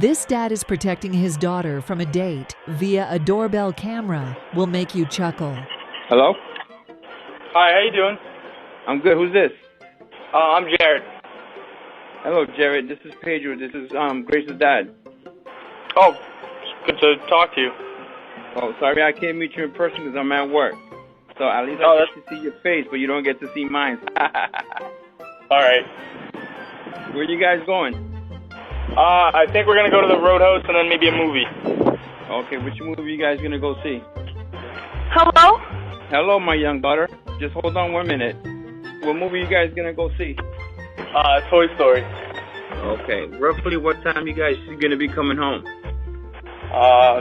This dad is protecting his daughter from a date via a doorbell camera will make you chuckle. Hello? Hi, how you doing? I'm good. Who's this? I'm Jared. Hello, Jared. This is Pedro. This is Grace's dad. Oh, it's good to talk to you. Oh, sorry I can't meet you in person because I'm at work. So at least I get to see your face, but you don't get to see mine. All right. Where you guys going? I think we're gonna go to the Roadhouse and then maybe a movie. Okay, which movie you guys gonna go see? Hello? Hello, my young daughter. Just hold on 1 minute. What movie you guys gonna go see? Toy Story. Okay, roughly what time you guys gonna be coming home?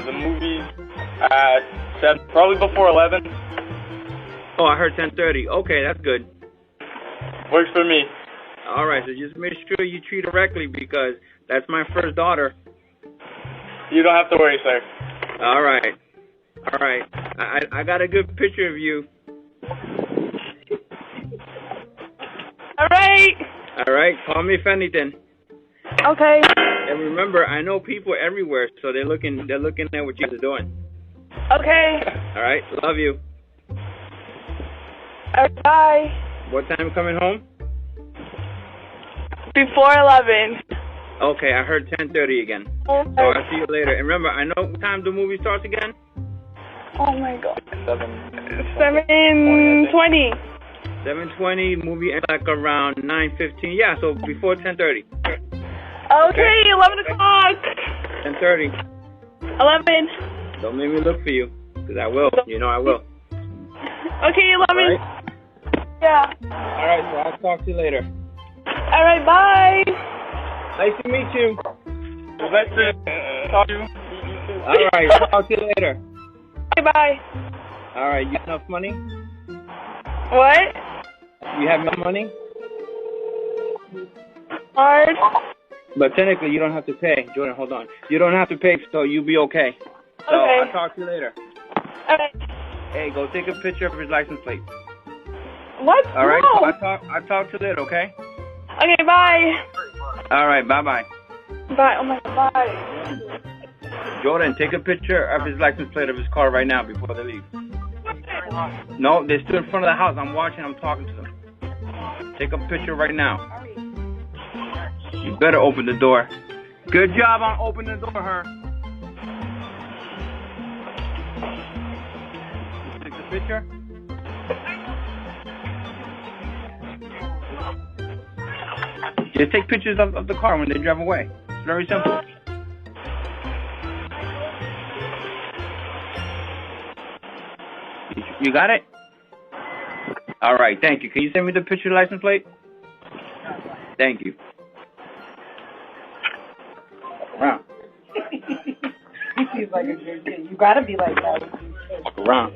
The movie's at 7, probably before 11. Oh, I heard 10:30. Okay, that's good. Works for me. All right, so just make sure you treat her correctly because that's my first daughter. You don't have to worry, sir. All right. All right. I got a good picture of you. All right. All right. Call me if anything. Okay. And remember, I know people everywhere, so they're looking at what you guys are doing. Okay. All right. Love you. All right, bye. What time you coming home? Before 11. Okay, I heard 10:30 again. Okay. So I'll see you later. And remember, I know what time the movie starts again? Oh my God. 7:20. 7:20. Movie ends like around 9:15. Yeah, so before 10:30. Okay, 11 o'clock. 10:30. 11. Don't make me look for you, because I will. You know I will. Okay, 11. All right? Yeah. All right, so I'll talk to you later. All right, bye. Nice to meet you. Nice to talk to you. All right, talk to you later. Okay, bye. All right, you have enough money? What? You have enough money? Hard. But technically, you don't have to pay. Jordan, hold on. You don't have to pay, so you'll be okay. So Okay. I'll talk to you later. All right. Hey, go take a picture of his license plate. What? All right? No. I'll talk to you later, okay? Okay, bye. All right, bye-bye. Bye. Oh my God, bye. Jordan, take a picture of his license plate of his car right now before they leave. No, they're still in front of the house. I'm watching. I'm talking to them. Take a picture right now. You better open the door. Good job on opening the door, her. You take the picture? Just take pictures of the car when they drive away. It's very simple. You got it? All right, thank you. Can you send me the picture license plate? Thank you. Around. He's like a good kid. You gotta be like that. Walk around.